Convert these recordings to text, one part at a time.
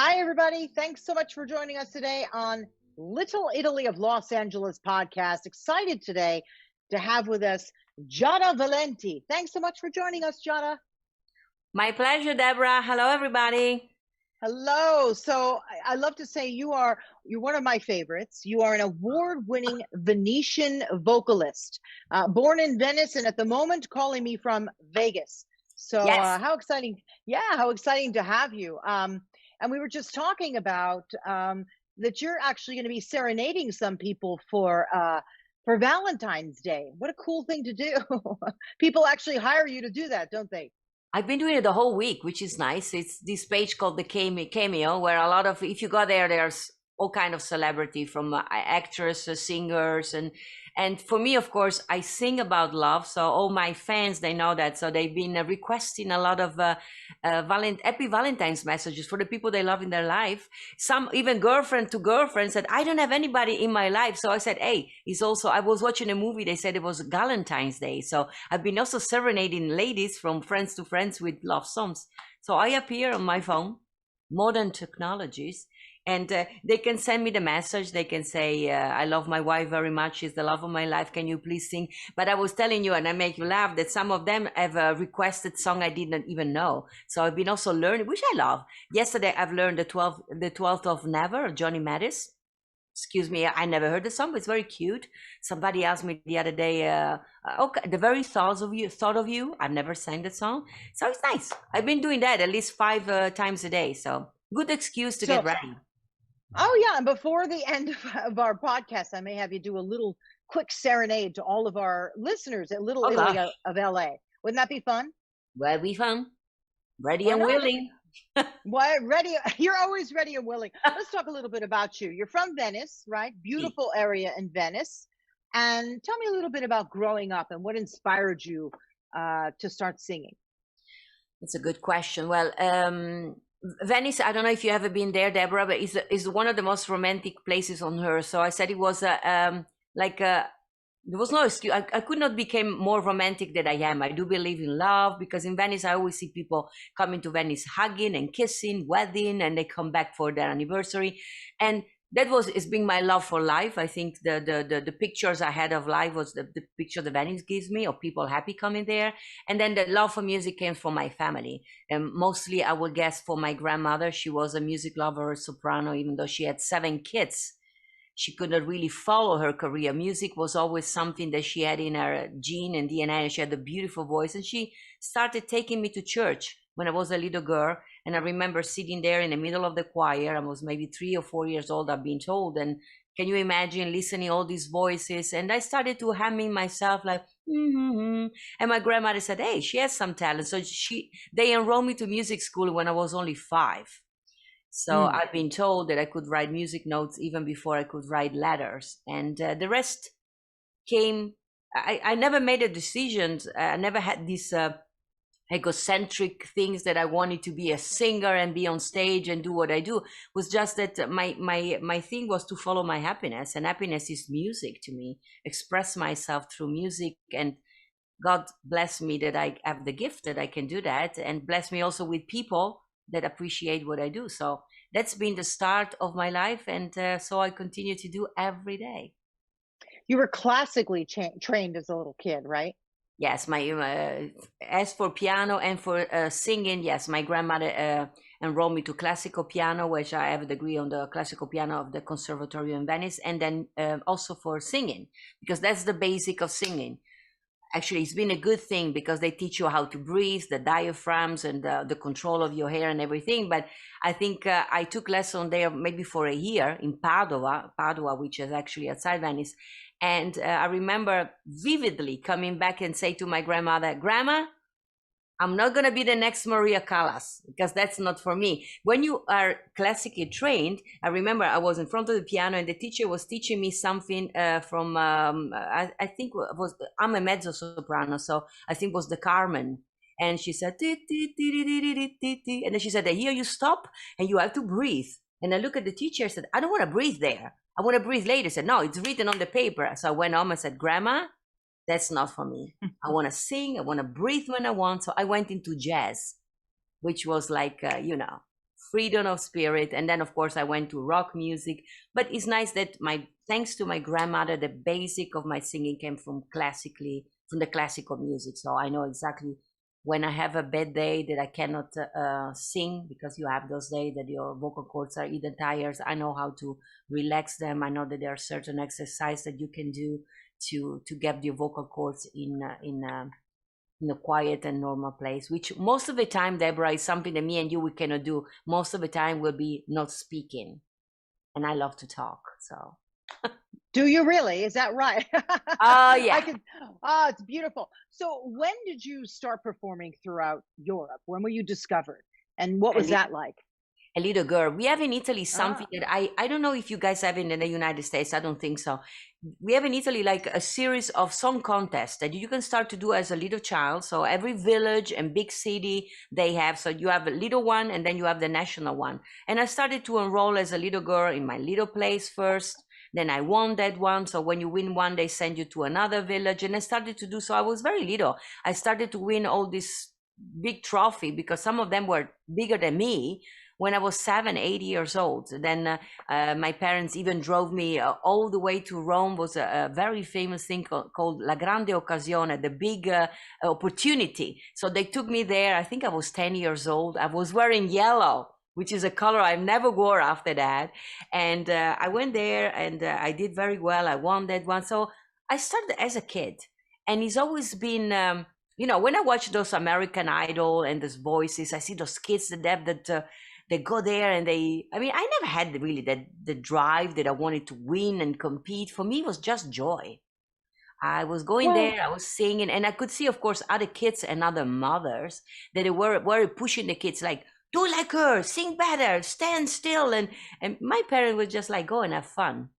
Hi, everybody. Thanks so much for joining us today on Little Italy of Los Angeles podcast. Excited today to have with us Giada Valenti. Thanks so much for joining us, Giada. My pleasure, Deborah. Hello, everybody. Hello. So I love to say you're one of my favorites. You are an award-winning Venetian vocalist, born in Venice, and at the moment calling me from Vegas. So Yes. how exciting! Yeah, how exciting to have you. And we were just talking about that you're actually going to be serenading some people for Valentine's Day. What a cool thing to do! People actually hire you to do that, don't they? I've been doing it the whole week, which is nice. It's this page called the Cameo, where a lot of, if you go there, there's all kind of celebrity from actors, singers, and for me, of course, I sing about love. So all my fans, they know that. So they've been requesting a lot of happy Valentine's messages for the people they love in their life. Some even girlfriend to girlfriend said, I don't have anybody in my life. So I said, hey, it's also, I was watching a movie. They said it was Galentine's Day. So I've been also serenading ladies from friends to friends with love songs. So I appear on my phone, modern technologies. And they can send me the message. They can say, I love my wife very much. She's the love of my life. Can you please sing? But I was telling you, and I make you laugh, that some of them have a requested song I didn't even know. So I've been also learning, which I love. Yesterday, I've learned the 12th of Never, Johnny Mattis. Excuse me, I never heard the song, but it's very cute. Somebody asked me the other day, okay, the very thought of you. I've never sang the song. So it's nice. I've been doing that at least 5 times a day. So good excuse to get ready. Oh, yeah. And before the end of our podcast, I may have you do a little quick serenade to all of our listeners at Little Italy of LA. Wouldn't that be fun? That'd be fun. Ready and willing. Why, ready? You're always ready and willing. Let's talk a little bit about you. You're from Venice, right? Beautiful area in Venice. And tell me a little bit about growing up and what inspired you to start singing. That's a good question. Well, Venice, I don't know if you ever been there, Deborah, but is one of the most romantic places on earth. So I said it was there was no excuse. I could not become more romantic than I am. I do believe in love because in Venice, I always see people coming to Venice hugging and kissing, wedding, and they come back for their anniversary. And it's been my love for life. I think the pictures I had of life was the picture the Venice gives me of people happy coming there. And then the love for music came from my family. And mostly I would guess for my grandmother. She was a music lover, a soprano, even though she had 7 kids. She could not really follow her career. Music was always something that she had in her gene and DNA. And she had a beautiful voice. And she started taking me to church when I was a little girl. And I remember sitting there in the middle of the choir. I was maybe 3 or 4 years old, I've been told. And can you imagine listening all these voices? And I started to humming myself like, mm-hmm. And my grandmother said, hey, she has some talent. So they enrolled me to music school when I was only 5. So I've been told that I could write music notes even before I could write letters. And the rest came, I never made a decision. I never had these egocentric things that I wanted to be a singer and be on stage and do what I do. It was just that my thing was to follow my happiness, and happiness is music to me. Express myself through music, and God bless me that I have the gift that I can do that, and bless me also with people that appreciate what I do. So that's been the start of my life, and so I continue to do every day. You were classically trained as a little kid, right? Yes, as for piano and for singing, yes, my grandmother enrolled me to classical piano, which I have a degree on the classical piano of the Conservatory in Venice, and then also for singing, because that's the basic of singing. Actually, it's been a good thing because they teach you how to breathe, the diaphragms and the control of your hair and everything. But I think I took lesson there maybe for a year in Padua, which is actually outside Venice. And I remember vividly coming back and say to my grandmother, Grandma, I'm not going to be the next Maria Callas because that's not for me. When you are classically trained, I remember I was in front of the piano and the teacher was teaching me something from, I think I'm a mezzo soprano, so I think it was the Carmen. And she said, and then she said, here you stop and you have to breathe. And I look at the teacher and said, I don't want to breathe there. I want to breathe later. I said, no, it's written on the paper. So I went home and said, Grandma, that's not for me. I want to sing. I want to breathe when I want. So I went into jazz, which was like, freedom of spirit. And then of course I went to rock music. But it's nice that thanks to my grandmother, the basic of my singing came from the classical music. So I know exactly when I have a bad day that I cannot sing, because you have those days that your vocal cords are either tired. I know how to relax them. I know that there are certain exercises that you can do to get your vocal cords in a quiet and normal place, which most of the time, Deborah, is something that me and you, we cannot do. Most of the time will be not speaking. And I love to talk, so. Do you really? Is that right? Yeah. It's beautiful. So when did you start performing throughout Europe? When were you discovered? And what was that like? A little girl. We have in Italy something that I don't know if you guys have in the United States. I don't think so. We have in Italy like a series of song contests that you can start to do as a little child. So every village and big city they have. So you have a little one and then you have the national one. And I started to enroll as a little girl in my little place first. Then I won that one. So when you win one, they send you to another village. And I started to do so. I was very little. I started to win all this big trophy because some of them were bigger than me when I was 7, 8 years old. Then my parents even drove me all the way to Rome. Was a very famous thing called La Grande Occasione, the big opportunity. So they took me there. I think I was 10 years old. I was wearing yellow, which is a color I never wore after that. And I went there and I did very well. I won that one. So I started as a kid. And it's always been, when I watch those American Idol and those voices, I see those kids that they go there and I never had really the drive that I wanted to win and compete. For me, it was just joy. I was going there, I was singing, and I could see, of course, other kids and other mothers that they were pushing the kids like, do like her, sing better, stand still. And my parents were just like, go and have fun.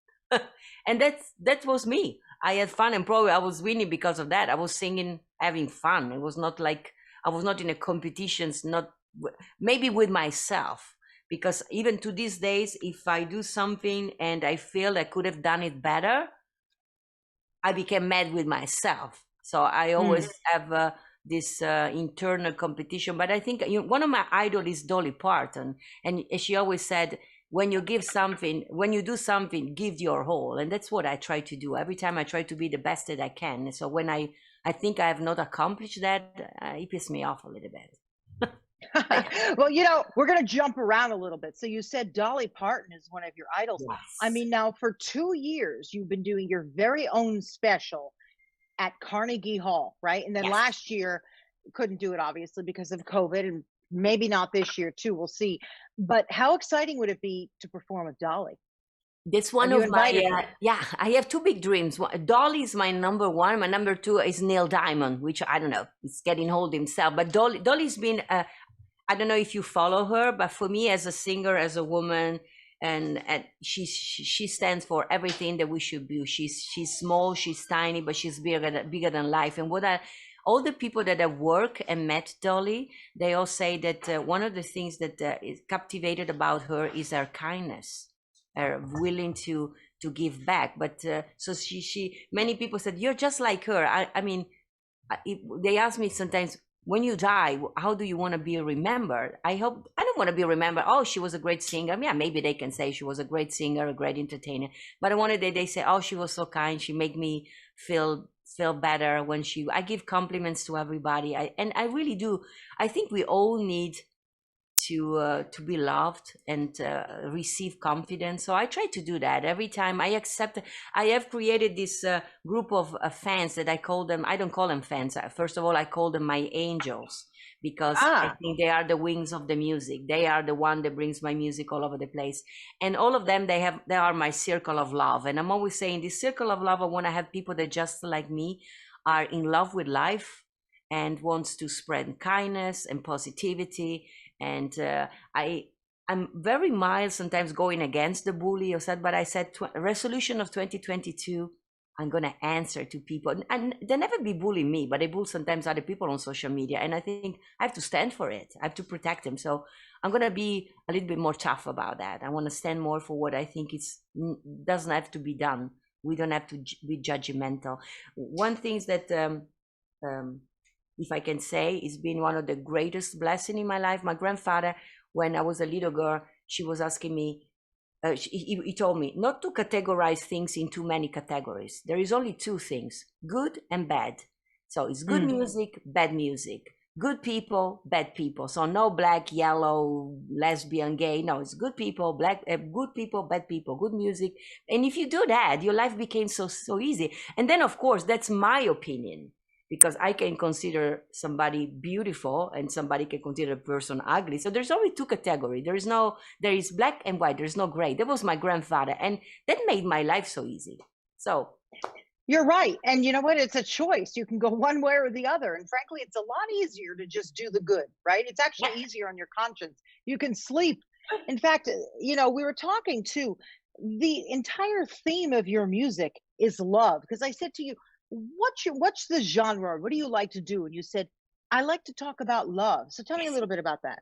And that was me. I had fun, and probably I was winning because of that. I was singing, having fun. It was not like, I was not in a competitions, maybe with myself, because even to these days, if I do something and I feel I could have done it better, I became mad with myself. So I always have this internal competition. But I think one of my idols is Dolly Parton, and she always said, when you do something, give your whole. And that's what I try to do. Every time I try to be the best that I can. So when I think I have not accomplished that, it pisses me off a little bit. Well, we're going to jump around a little bit. So you said Dolly Parton is one of your idols. Yes. I mean, now for 2 years, you've been doing your very own special at Carnegie Hall, right? And then last year, couldn't do it, obviously, because of COVID, and maybe not this year, too. We'll see. But how exciting would it be to perform with Dolly? That's one of my, I have two big dreams. Dolly is my number one. My number two is Neil Diamond, which I don't know, he's getting old himself. But Dolly's been, I don't know if you follow her, but for me as a singer, as a woman, and she stands for everything that we should be. She's small, she's tiny, but she's bigger than life. And all the people that have worked and met Dolly, they all say that one of the things that is captivated about her is her kindness. Are willing to give back. But so she many people said, you're just like her. I mean, they ask me sometimes, when you die, how do you want to be remembered? I don't want to be remembered, oh, she was a great singer. Yeah, maybe they can say she was a great singer, a great entertainer, but I wanted they say, oh, she was so kind, she made me feel better when I give compliments to everybody. And I really do. I think we all need to be loved and receive confidence. So I try to do that every time I accept. I have created this group of fans that I call them, I don't call them fans. First of all, I call them my angels, because I think they are the wings of the music. They are the one that brings my music all over the place. And all of them, they are my circle of love. And I'm always saying, this circle of love, I want to have people that just like me are in love with life and wants to spread kindness and positivity. And I'm very mild sometimes going against the bully or said, but I said resolution of 2022, I'm going to answer to people. And they never be bullying me, but they bully sometimes other people on social media. And I think I have to stand for it. I have to protect them. So I'm going to be a little bit more tough about that. I want to stand more for what I think doesn't have to be done. We don't have to be judgmental. One thing that, if I can say, it's been one of the greatest blessings in my life. My grandfather when I was a little girl, she was asking me, he told me not to categorize things in too many categories. There is only two things, good and bad. So it's good music, bad music. Good people, bad people. So no black, yellow, lesbian, gay. No, it's good people, good people, bad people, good music. And if you do that, your life became so easy. And then, of course, that's my opinion, because I can consider somebody beautiful and somebody can consider a person ugly. So there's only two categories. There is black and white. There's no gray. That was my grandfather. And that made my life so easy. So you're right. And you know what? It's a choice. You can go one way or the other. And frankly, it's a lot easier to just do the good, right? It's actually easier on your conscience. You can sleep. In fact, we were talking too, the entire theme of your music is love. Because I said to you, what's the genre? What do you like to do? And you said, I like to talk about love. So tell me a little bit about that.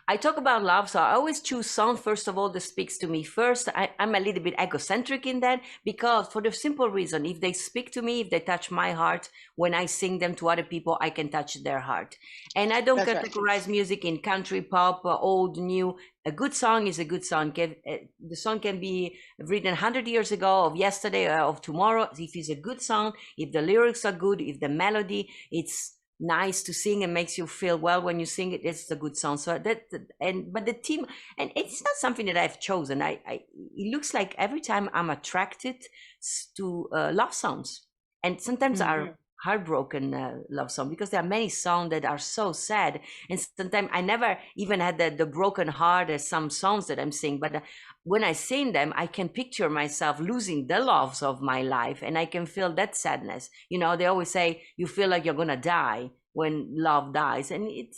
I talk about love, so I always choose song, first of all, that speaks to me first. I'm a little bit egocentric in that, because for the simple reason, if they speak to me, if they touch my heart, when I sing them to other people, I can touch their heart. And I don't categorize music in country, pop, old, new. A good song is a good song. The song can be written 100 years ago, of yesterday, or of tomorrow. If it's a good song, if the lyrics are good, if the melody, it's nice to sing and makes you feel well when you sing it, it's a good song. So but the theme, and it's not something that I've chosen. It looks like every time I'm attracted to love songs, and sometimes are heartbroken love song, because there are many songs that are so sad, and sometimes I never even had the broken heart as some songs that I'm singing, but when I sing them, I can picture myself losing the loves of my life, and I can feel that sadness. They always say you feel like you're gonna die when love dies, and it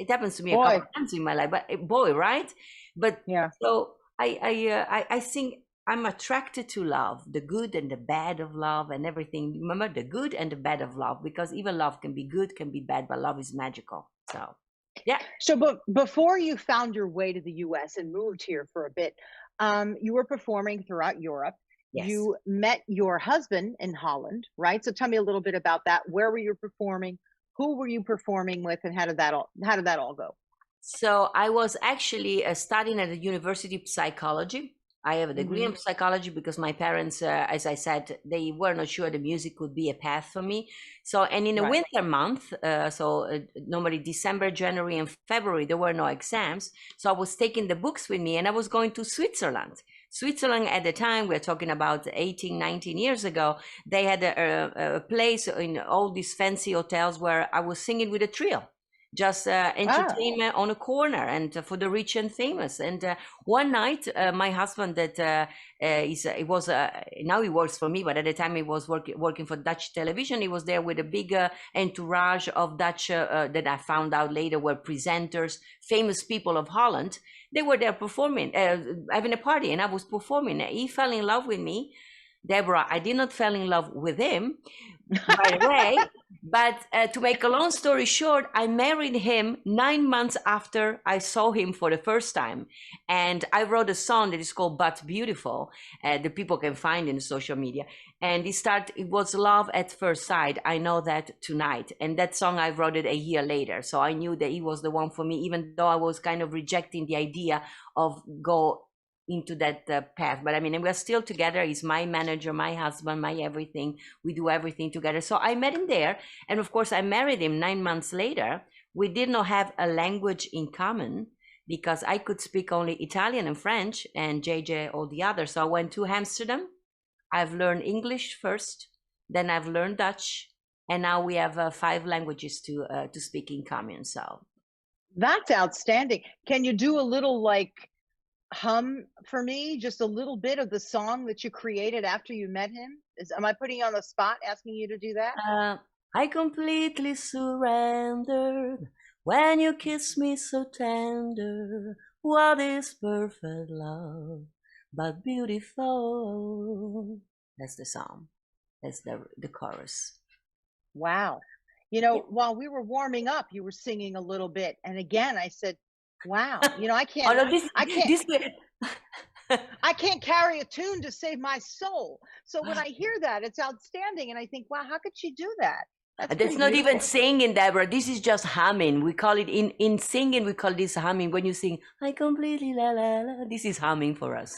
happens to me a couple of times in my life. But right? But yeah. So I think I'm attracted to love, the good and the bad of love, and everything. Remember, the good and the bad of love, because even love can be good, can be bad, but love is magical. So. Yeah. So before you found your way to the US and moved here for a bit, you were performing throughout Europe. Yes. You met your husband in Holland, right? So tell me a little bit about that. Where were you performing? Who were you performing with, and how did that all go? So I was actually studying at the University of Psychology. I have a degree in psychology because my parents, as I said, they were not sure the music would be a path for me. So, and in a winter month, normally December, January, and February, there were no exams. So I was taking the books with me, and I was going to Switzerland. Switzerland at the time, we're talking about 18, 19 years ago, they had a place in all these fancy hotels where I was singing with a trio. Just entertainment on a corner, and for the rich and famous. And one night, my husband, that now he works for me, but at the time he was working for Dutch television. He was there with a big entourage of Dutch that I found out later were presenters, famous people of Holland. They were there performing, having a party, and I was performing. He fell in love with me. Deborah, I did not fall in love with him right away, but to make a long story short, I married him 9 months after I saw him for the first time. And I wrote a song that is called But Beautiful, that people can find in social media. And it was love at first sight. I know that tonight. And that song, I wrote it a year later. So I knew that he was the one for me, even though I was kind of rejecting the idea of go into that path. But we're still together. He's my manager, my husband, my everything. We do everything together. So I met him there. And of course, I married him 9 months later. We did not have a language in common, because I could speak only Italian and French, and JJ all the others. So I went to Amsterdam. I've learned English first, then I've learned Dutch, and now we have 5 languages to speak in common. So that's outstanding. Can you do a little hum for me, just a little bit of the song that you created after you met him? Am I putting you on the spot asking you to do that? I completely surrendered when you kiss me so tender. What is perfect love but beautiful? That's the song. That's the chorus. Wow. While we were warming up, you were singing a little bit, and again I said, wow, I can't. I can't carry a tune to save my soul. So when I hear that, it's outstanding, and I think, wow, how could she do that? That's That's pretty not even beautiful. singing, Deborah. This is just humming. We call it in singing. We call this humming. When you sing, I completely la la la. This is humming for us.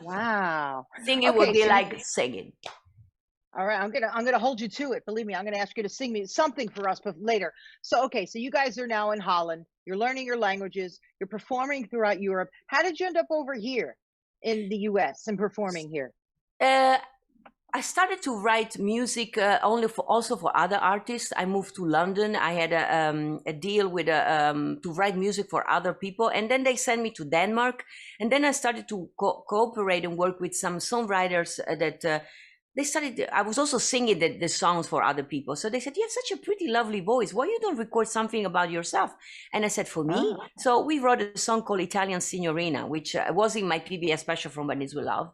Wow. Singing would Okay, be so like singing. all right, I'm gonna hold you to it. Believe me, I'm gonna ask you to sing me something for us, but later. So okay, so you guys are now in Holland. You're learning your languages. You're performing throughout Europe. How did you end up over here in the U.S. and performing here? Uh, I started to write music only for also for other artists. I moved to London. I had a deal with to write music for other people, and then they sent me to Denmark. And then I started to cooperate and work with some songwriters that they started. I was also singing the songs for other people. So they said, "You have such a pretty, lovely voice. Why you don't record something about yourself?" And I said, "For me." Oh, So we wrote a song called Italian Signorina, which was in my PBS special from Venice With Love.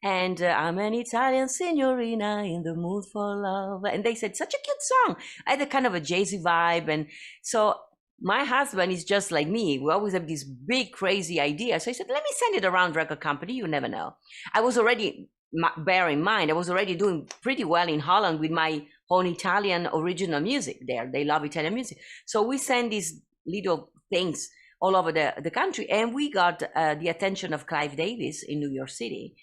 And I'm an Italian signorina in the mood for love. And they said, such a cute song. I had a kind of a jazzy vibe. And so my husband is just like me. We always have this big, crazy idea. So I said, let me send it around record company. You never know. I was already, bear in mind, I was already doing pretty well in Holland with my own Italian original music there. They love Italian music. So we send these little things all over the country. And we got the attention of Clive Davis in New York City.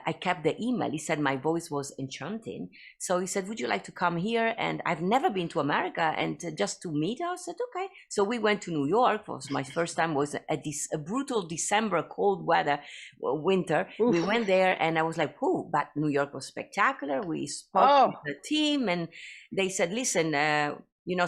I kept the email. He said my voice was enchanting. So he said, would you like to come here? And I've never been to America, and just to meet us. I said, okay. So we went to New York. It was my first time. Was a brutal December, cold weather, winter. oof. We went there, and I was like, whoo, but New York was spectacular. We spoke with the team, and they said, listen, you know,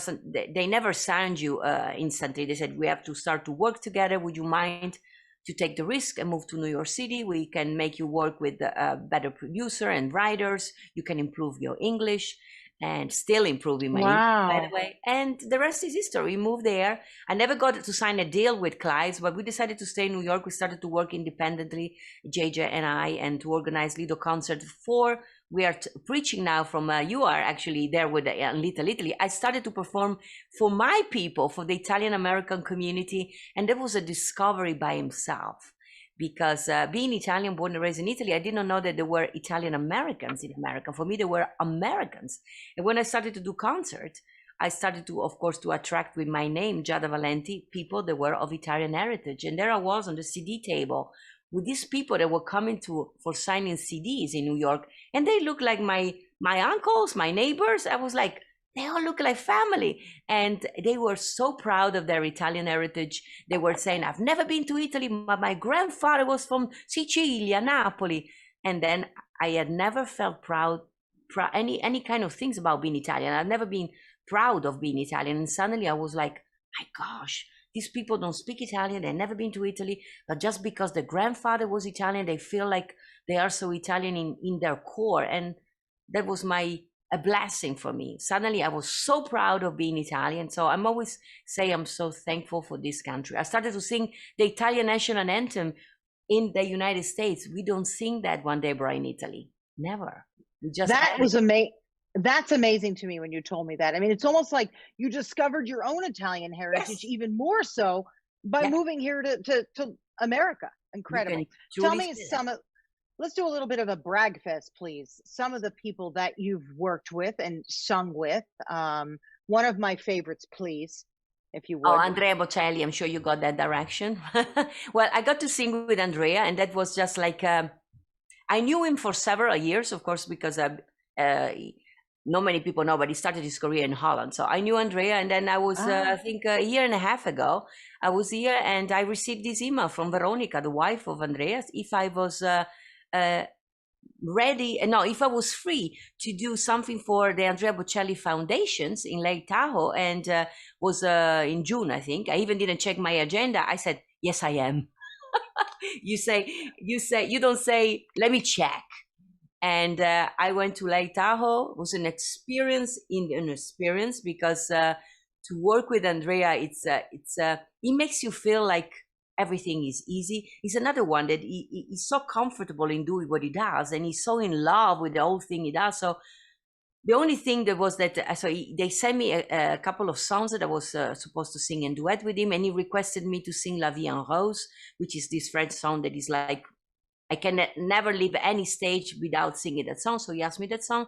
they never signed you instantly. They said, we have to start to work together. Would you mind to take the risk and move to New York City? We can make you work with a better producer and writers. You can improve your English and still improving my English, by the way. And the rest is history. We moved there. I never got to sign a deal with Clive, but we decided to stay in New York. We started to work independently, JJ and I, and to organize little concerts for. We are preaching now from, you are actually there with Little Italy. I started to perform for my people, for the Italian American community. And that was a discovery by himself. Because being Italian, born and raised in Italy, I did not know that there were Italian Americans in America. For me, there were Americans. And when I started to do concerts, I started to, of course, to attract with my name, Giada Valenti, people that were of Italian heritage. And there I was on the CD table with these people that were coming for signing CDs in New York. And they looked like my uncles, my neighbors. I was like, they all look like family. And they were so proud of their Italian heritage. They were saying, I've never been to Italy, but my grandfather was from Sicilia, Napoli. And then I had never felt proud, any kind of things about being Italian. I've never been proud of being Italian. And suddenly I was like, my gosh, these people don't speak Italian. They've never been to Italy, but just because the grandfather was Italian, they feel like they are so Italian in their core. And that was a blessing for me. Suddenly I was so proud of being Italian. So I'm always say I'm so thankful for this country. I started to sing the Italian national anthem in the United States. We don't sing that one, Deborah, in Italy. Never. We just That's amazing to me when you told me that. I mean, it's almost like you discovered your own Italian heritage, Yes. even more so by moving here to America. Incredible. Tell me let's do a little bit of a brag fest, please. Some of the people that you've worked with and sung with. One of my favorites, please, if you would. Oh, Andrea Bocelli. I'm sure you got that direction. Well, I got to sing with Andrea, and that was just like, I knew him for several years, of course, because not many people know, but he started his career in Holland. So I knew Andrea, and then I was, I think a year and a half ago, I was here, and I received this email from Veronica, the wife of Andreas, if I was if I was free to do something for the Andrea Bocelli Foundations in Lake Tahoe, and was in June, I think. I even didn't check my agenda. I said, yes, I am. You don't say, let me check. And I went to Lake Tahoe. It was an experience because to work with Andrea, it makes you feel like everything is easy. He's another one that he's so comfortable in doing what he does, and he's so in love with the whole thing he does. So the only thing that was that, they sent me a couple of songs that I was supposed to sing and duet with him, and he requested me to sing La Vie en Rose, which is this French song that is like, I can never leave any stage without singing that song. So he asked me that song.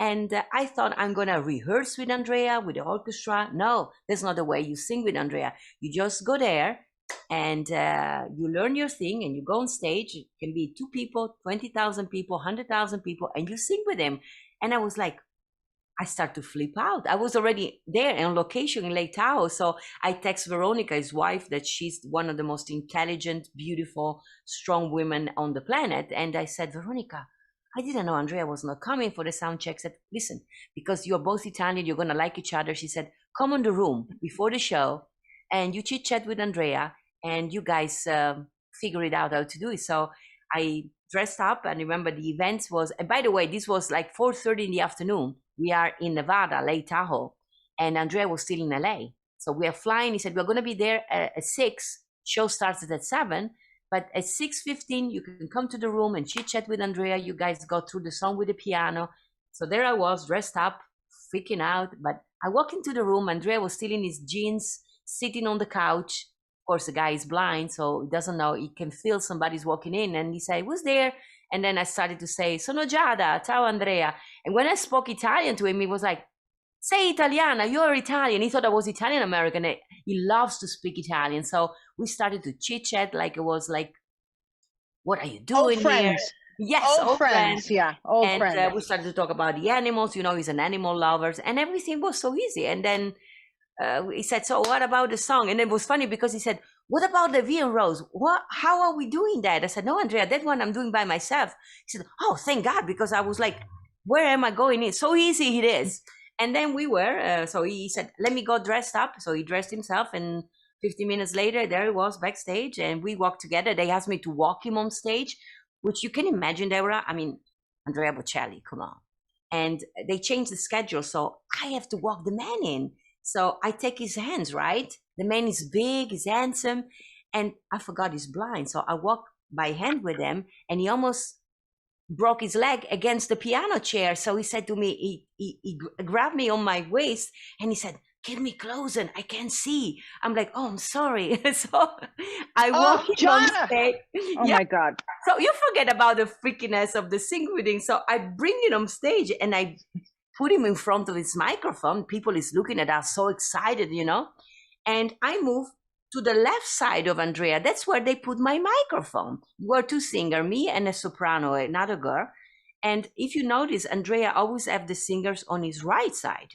And I thought, I'm going to rehearse with Andrea, with the orchestra. No, that's not the way you sing with Andrea. You just go there and you learn your thing and you go on stage. It can be 2 people, 20,000 people, 100,000 people, and you sing with them. And I was like, I start to flip out. I was already there on location in Lake Tahoe. So I text Veronica, his wife, that she's one of the most intelligent, beautiful, strong women on the planet. And I said, Veronica, I didn't know Andrea was not coming for the sound check. I said, listen, because you're both Italian, you're going to like each other. She said, come on the room before the show and you chit chat with Andrea and you guys figure it out how to do it. So I dressed up and remember the event was, and by the way, this was like 4:30 in the afternoon. We are in Nevada, Lake Tahoe, and Andrea was still in LA. So we are flying. He said, we're going to be there at 6. Show starts at 7. But at 6:15, you can come to the room and chit chat with Andrea. You guys go through the song with the piano. So there I was, dressed up, freaking out. But I walk into the room. Andrea was still in his jeans, sitting on the couch. Of course, the guy is blind, so he doesn't know. He can feel somebody's walking in. And he said, who's there? And then I started to say, sono Giada, ciao Andrea. And when I spoke Italian to him, he was like, sei Italiana, you're Italian. He thought I was Italian American. He loves to speak Italian. So we started to chit chat like it was like, what are you doing Old friends. here? Yes, old friends. Yeah, old friends. And we started to talk about the animals. You know, he's an animal lover. And everything was so easy. And then he said, so what about the song? And it was funny because he said, what about the V and Rose? How are we doing that? I said, no, Andrea, that one I'm doing by myself. He said, oh, thank God, because I was like, where am I going? It's so easy it is. And then we were, so he said, let me go dressed up. So he dressed himself and 50 minutes later, there he was backstage and we walked together. They asked me to walk him on stage, which you can imagine, Deborah. I mean, Andrea Bocelli, come on. And they changed the schedule. So I have to walk the man in. So I take his hands, right? The man is big, he's handsome, and I forgot he's blind. So I walk by hand with him, and he almost broke his leg against the piano chair. So he said to me, he grabbed me on my waist, and he said, get me close, and I can't see. I'm like, oh, I'm sorry. So I walk him on stage. Oh my God. So you forget about the freakiness of the singing. So I bring him on stage, and I put him in front of his microphone. People is looking at us so excited, you know. And I move to the left side of Andrea. That's where they put my microphone. We're 2 singers, me and a soprano, another girl. And if you notice, Andrea always have the singers on his right side.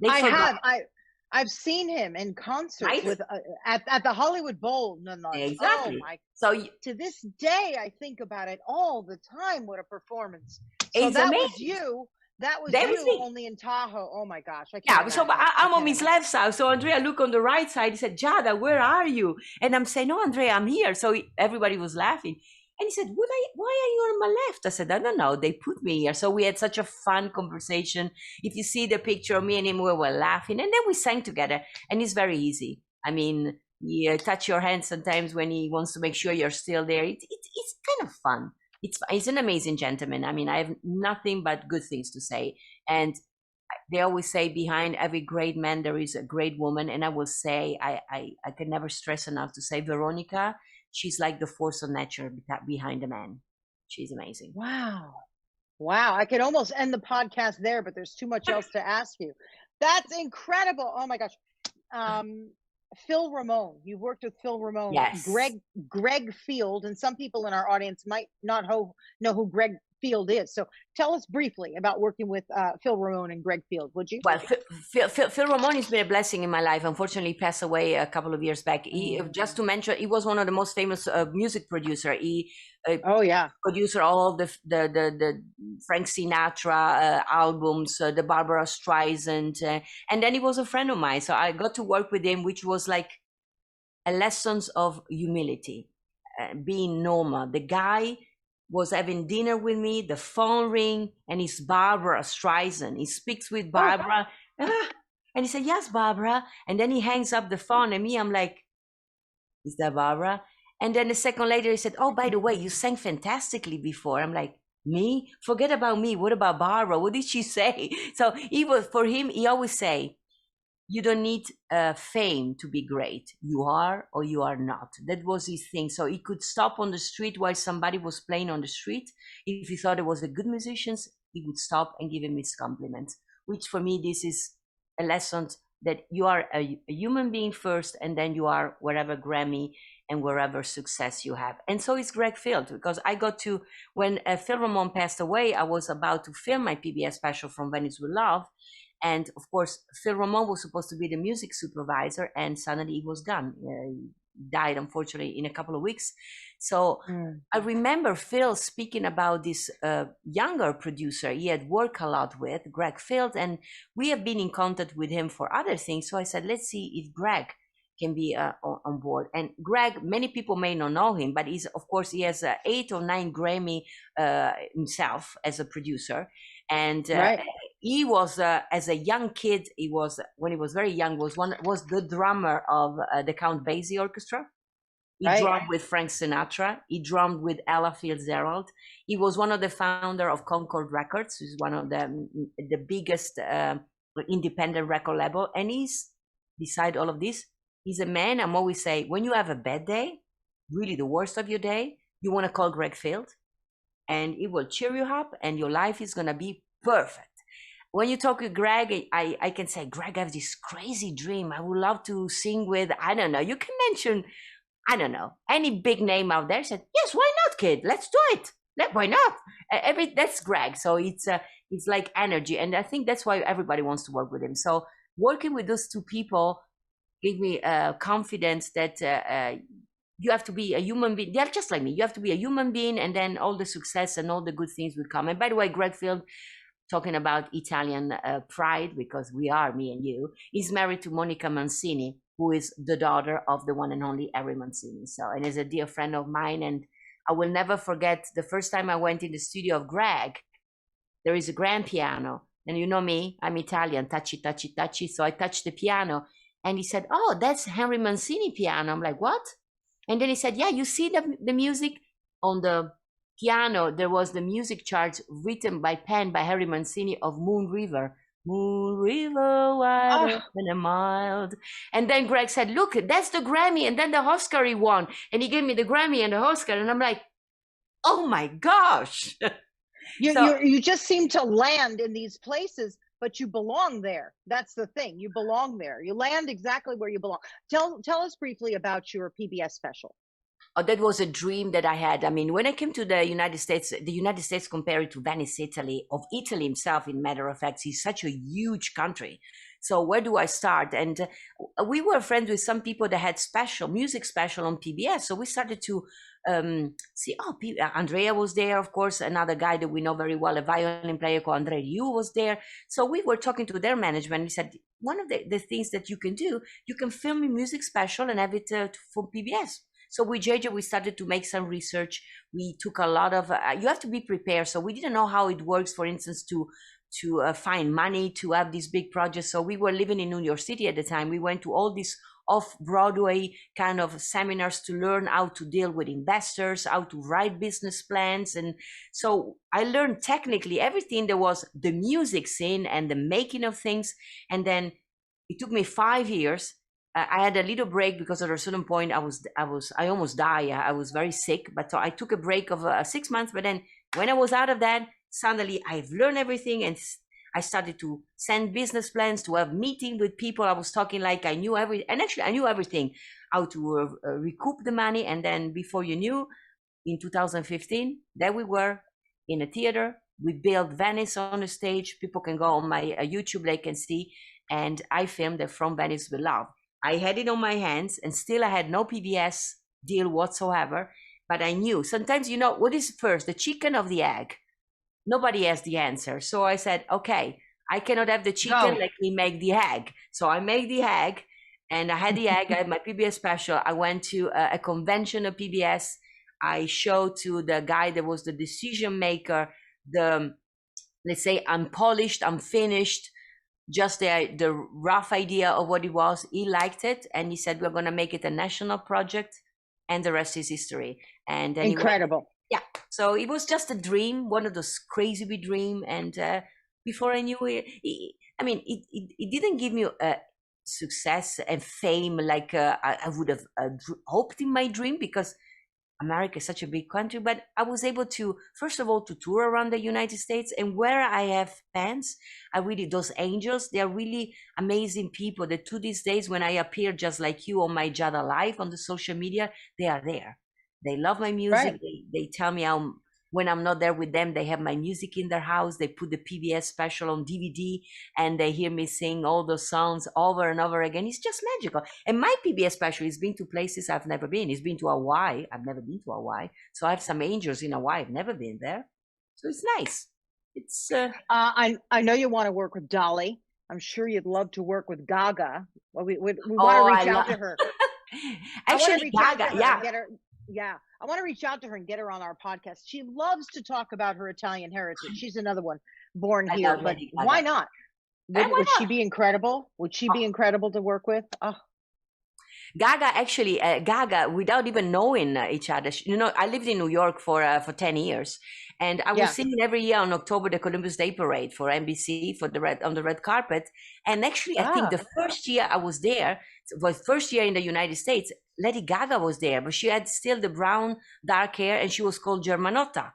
I've seen him in concert with at the Hollywood Bowl. Exactly. Oh my! So to this day, I think about it all the time. What a performance! So that amazing. Was you. That was you only in Tahoe. Oh my gosh. I can't so I'm on his left side. So Andrea looked on the right side. He said, Giada, where are you? And I'm saying, no, Andrea, I'm here. So everybody was laughing. And he said, why are you on my left? I said, I don't know. They put me here. So we had such a fun conversation. If you see the picture of me and him, we were laughing. And then we sang together. And it's very easy. I mean, you touch your hand sometimes when he wants to make sure you're still there. It's kind of fun. It's an amazing gentleman. I mean, I have nothing but good things to say. And they always say behind every great man, there is a great woman. And I will say, I can never stress enough to say Veronica, she's like the force of nature behind the man. She's amazing. Wow. I could almost end the podcast there, but there's too much else to ask you. That's incredible. Oh my gosh. Phil Ramone. You've worked with Phil Ramone. Yes. Greg Field, and some people in our audience might not know who Greg Field is. So tell us briefly about working with Phil Ramone and Greg Field, would you? Well, Phil Ramone has been a blessing in my life. Unfortunately, he passed away a couple of years back. Just to mention, he was one of the most famous music producer. Producer all the Frank Sinatra albums, the Barbara Streisand, and then he was a friend of mine. So I got to work with him, which was like a lessons of humility, being normal. The guy was having dinner with me, the phone ring, and it's Barbara Streisand. He speaks with Barbara, and he said, yes, Barbara. And then he hangs up the phone, and I'm like, is that Barbara? And then a second later, he said, oh, by the way, you sang fantastically before. I'm like, me? Forget about me. What about Barbara? What did she say? So for him, he always say, you don't need fame to be great. You are or you are not. That was his thing. So he could stop on the street while somebody was playing on the street. If he thought it was a good musician, he would stop and give him his compliments, which for me, this is a lesson that you are a human being first, and then you are wherever Grammy and wherever success you have. And so is Greg Field, because I got to, when Phil Ramone passed away, I was about to film my PBS special from Venice With Love. And of course, Phil Ramone was supposed to be the music supervisor, and suddenly he was gone. He died, unfortunately, in a couple of weeks. So I remember Phil speaking about this younger producer he had worked a lot with, Greg Field, and we have been in contact with him for other things. So I said, let's see if Greg can be on board. And Greg, many people may not know him, but he's, of course, he has 8 or 9 Grammy himself as a producer. And he was, as a young kid, he was, when he was very young, was the drummer of the Count Basie Orchestra. He drummed with Frank Sinatra. He drummed with Ella Fitzgerald. He was one of the founder of Concord Records, which is one of the biggest independent record label. And he's, beside all of this, he's a man, I'm always say, when you have a bad day, really the worst of your day, you want to call Greg Field, and it will cheer you up, and your life is going to be perfect. When you talk with Greg, I can say, Greg, I have this crazy dream. I would love to sing with, I don't know, you can mention, I don't know, any big name out there. I said, yes, why not, kid? Let's do it. Why not? That's Greg. So it's like energy. And I think that's why everybody wants to work with him. So working with those two people gave me confidence that you have to be a human being. They're just like me. You have to be a human being, and then all the success and all the good things will come. And by the way, Greg Field, talking about Italian pride, because we are, me and you, is married to Monica Mancini, who is the daughter of the one and only Harry Mancini. So, and is a dear friend of mine. And I will never forget the first time I went in the studio of Greg. There is a grand piano. And you know me, I'm Italian, touchy, touchy, touchy. So I touched the piano. And he said, oh, that's Henry Mancini piano. I'm like, what? And then he said, yeah, you see the music on the piano. There was the music charts written by pen by Harry Mancini of Moon River. Moon River, wide open and mild. And then Greg said, look, that's the Grammy. And then the Oscar he won. And he gave me the Grammy and the Oscar. And I'm like, oh my gosh. You just seem to land in these places, but you belong there. That's the thing. You belong there. You land exactly where you belong. Tell us briefly about your PBS special. Oh, that was a dream that I had. I mean, when I came to the United States compared to Venice, Italy, of Italy himself, in matter of fact, is such a huge country. So where do I start? And we were friends with some people that had music special on PBS. So we started to see, Andrea was there, of course, another guy that we know very well, a violin player called Andrea Yu was there. So we were talking to their management. We said, one of the things that you can do, you can film a music special and have it for PBS. So with JJ, we started to make some research. We took a lot of, you have to be prepared. So we didn't know how it works, for instance, to find money to have these big projects. So we were living in New York City at the time. We went to all these off-Broadway kind of seminars to learn how to deal with investors, how to write business plans. And so I learned technically everything there was the music scene and the making of things. And then it took me 5 years. I had a little break because at a certain point I almost died. I was very sick, but so I took a break of 6 months. But then when I was out of that, suddenly I've learned everything, and I started to send business plans, to have meeting with people. I was talking like I knew everything, and actually I knew everything, how to recoup the money. And then before you knew, in 2015, there we were in a theater. We built Venice on a stage. People can go on my YouTube, they can see, and I filmed it from Venice With Love. I had it on my hands, and still I had no PBS deal whatsoever. But I knew sometimes, what is first, the chicken or the egg? Nobody has the answer. So I said, okay, I cannot have the chicken, let me make the egg. So I made the egg, and I had the egg. I had my PBS special. I went to a convention of PBS. I showed to the guy that was the decision maker, let's say, unpolished, unfinished, just the rough idea of what it was. He liked it, and he said, we're going to make it a national project, and the rest is history. And then incredible. Yeah. So it was just a dream, one of those crazy big dream. And before I knew it, it didn't give me success and fame like I would have hoped in my dream, because America is such a big country, but I was able to, first of all, to tour around the United States, and where I have fans, those angels, they're really amazing people that to these days, when I appear just like you on my Giada Live on the social media, they are there. They love my music. Right. They tell me when I'm not there with them, they have my music in their house. They put the PBS special on DVD and they hear me sing all those songs over and over again. It's just magical. And my PBS special has been to places I've never been. It's been to Hawaii. I've never been to Hawaii. So I have some angels in Hawaii. I've never been there. So it's nice. It's. I know you want to work with Dolly. I'm sure you'd love to work with Gaga. Well, we want to reach out to her. Actually, Gaga, yeah. I want to reach out to her and get her on our podcast. She loves to talk about her Italian heritage. She's another one born here, but why not? Would she be incredible? Would she be incredible to work with? Oh. Gaga, actually, Gaga, without even knowing each other, I lived in New York for 10 years, and I was singing every year on October the Columbus Day Parade for NBC on the red carpet. And actually, I think the first year I was there was first year in the United States. Lady Gaga was there, but she had still the brown, dark hair, and she was called Germanotta.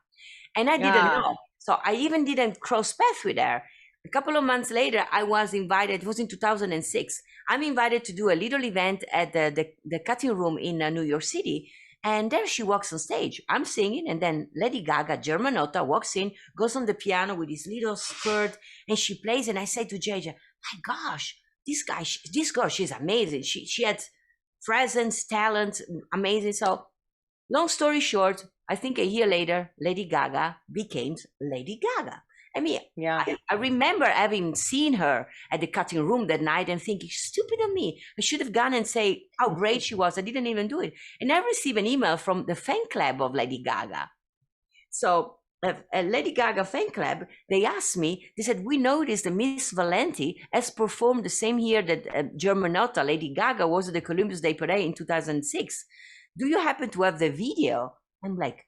And I didn't know. So I even didn't cross paths with her. A couple of months later, I was invited, it was in 2006. I'm invited to do a little event at the cutting room in New York City. And there she walks on stage. I'm singing, and then Lady Gaga, Germanotta, walks in, goes on the piano with his little skirt, and she plays. And I say to JJ, my gosh, this girl, she's amazing. She had presence, talent, amazing. So long story short, I think a year later, Lady Gaga became Lady Gaga. I mean, I remember having seen her at the cutting room that night and thinking, stupid of me. I should have gone and say how great she was. I didn't even do it. And I received an email from the fan club of Lady Gaga. So a Lady Gaga fan club, they asked me, they said, we noticed that Miss Valenti has performed the same year that Germanotta, Lady Gaga, was at the Columbus Day Parade in 2006. Do you happen to have the video? I'm like,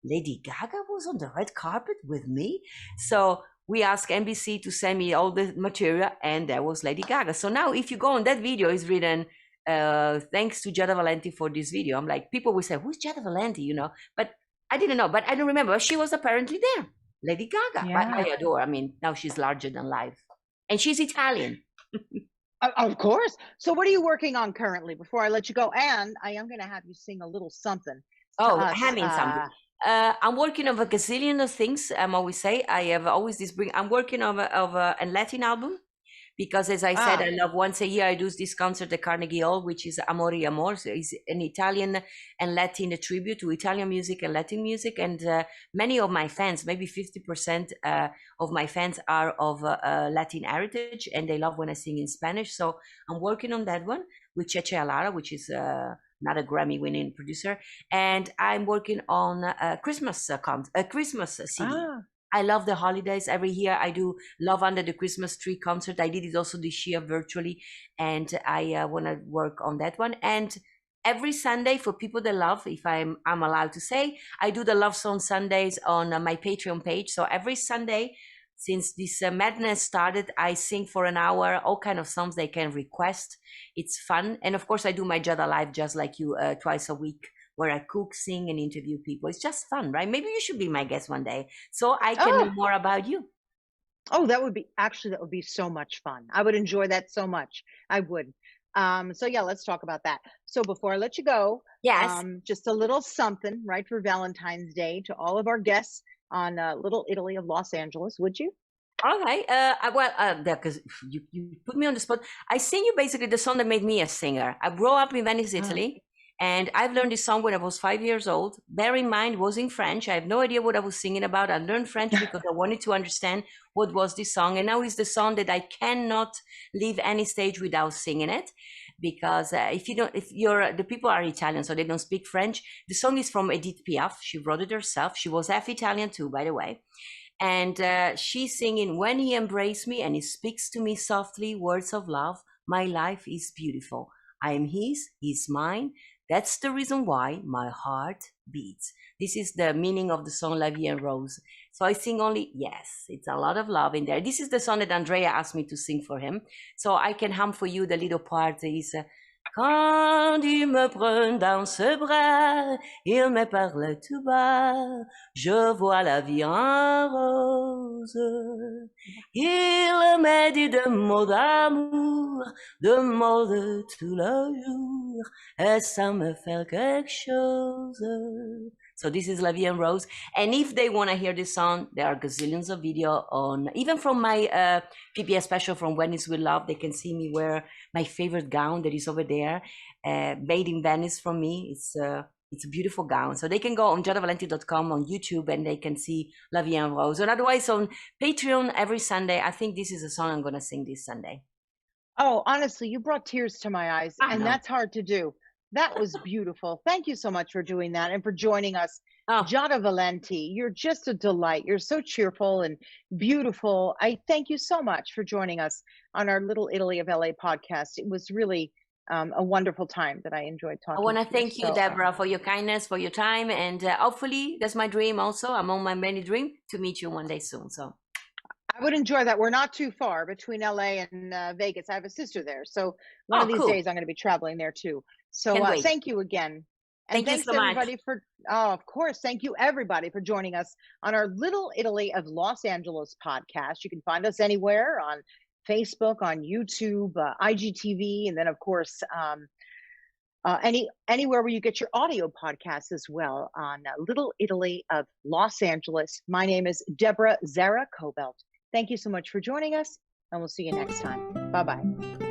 Lady Gaga was on the red carpet with me? So we asked NBC to send me all the material, and there was Lady Gaga. So now if you go on that video, it's written, thanks to Giada Valenti for this video. I'm like, people will say, who's Giada Valenti, But I didn't know, but I don't remember. She was apparently there, Lady Gaga. Yeah. I adore. I mean, now she's larger than life. And she's Italian. Of course. So what are you working on currently before I let you go? And I am going to have you sing a little something. Having something. I'm working on a gazillion of things. I'm always say I have always this I'm working on a Latin album, because as I said, I love once a year I do this concert at Carnegie Hall, which is Amore Amor. So it's an Italian and Latin tribute to Italian music and Latin music. And many of my fans, maybe 50% of my fans are of Latin heritage, and they love when I sing in Spanish. So I'm working on that one with Cheche Alara, which is not a Grammy-winning producer, and I'm working on a Christmas CD. I love the holidays. Every year I do Love Under the Christmas Tree concert. I did it also this year virtually, and I want to work on that one. And every Sunday, for people that love, if I'm allowed to say, I do the Love Song Sundays on my Patreon page. So every Sunday, since this madness started, I sing for an hour, all kind of songs they can request. It's fun. And of course, I do my Giada Live just like you twice a week, where I cook, sing, and interview people. It's just fun, right? Maybe you should be my guest one day so I can know more about you. Oh, that would be so much fun. I would enjoy that so much. I would. So yeah, let's talk about that. So before I let you go, just a little something, right, for Valentine's Day to all of our guests on Little Italy of Los Angeles, would you? All right. Because you put me on the spot. I sing you basically the song that made me a singer. I grew up in Venice, Italy, and I've learned this song when I was 5 years old. Bear in mind, it was in French. I have no idea what I was singing about. I learned French because I wanted to understand what was this song. And now it's the song that I cannot leave any stage without singing it. Because the people are Italian, so they don't speak French. The song is from Edith Piaf. She wrote it herself. She was half Italian too, by the way. And she's singing, when he embraced me and he speaks to me softly, words of love, my life is beautiful. I am his, he's mine. That's the reason why my heart beats. This is the meaning of the song La Vie en Rose. So I sing only, yes, it's a lot of love in there. This is the song that Andrea asked me to sing for him. So I can hum for you the little part. Is Quand il me prend dans ses bras, il me parle tout bas, je vois la vie en rose. Il me dit de mots d'amour, de mots de tout le jour, et ça me fait quelque chose. So this is La Vie en Rose. And if they want to hear this song, there are gazillions of video on, even from my PBS special from Venice With Love, they can see me wear my favorite gown that is over there, made in Venice from me. It's a beautiful gown. So they can go on giadavalenti.com on YouTube and they can see La Vie en Rose. And otherwise on Patreon every Sunday. I think this is a song I'm going to sing this Sunday. Oh, honestly, you brought tears to my eyes, and that's hard to do. That was beautiful. Thank you so much for doing that and for joining us. Oh. Giada Valenti, you're just a delight. You're so cheerful and beautiful. I thank you so much for joining us on our Little Italy of LA podcast. It was really a wonderful time that I enjoyed talking. I want to thank you, Deborah, for your kindness, for your time. And hopefully, that's my dream also. I'm on my many dream to meet you one day soon. So I would enjoy that. We're not too far between LA and Vegas. I have a sister there. So one of these days I'm going to be traveling there too. So thank you again. And thanks you so everybody much. for, of course, thank you everybody for joining us on our Little Italy of Los Angeles podcast. You can find us anywhere on Facebook, on YouTube, IGTV, and then of course, anywhere where you get your audio podcasts as well on Little Italy of Los Angeles. My name is Deborah Zara Kobylt. Thank you so much for joining us, and we'll see you next time. Bye-bye.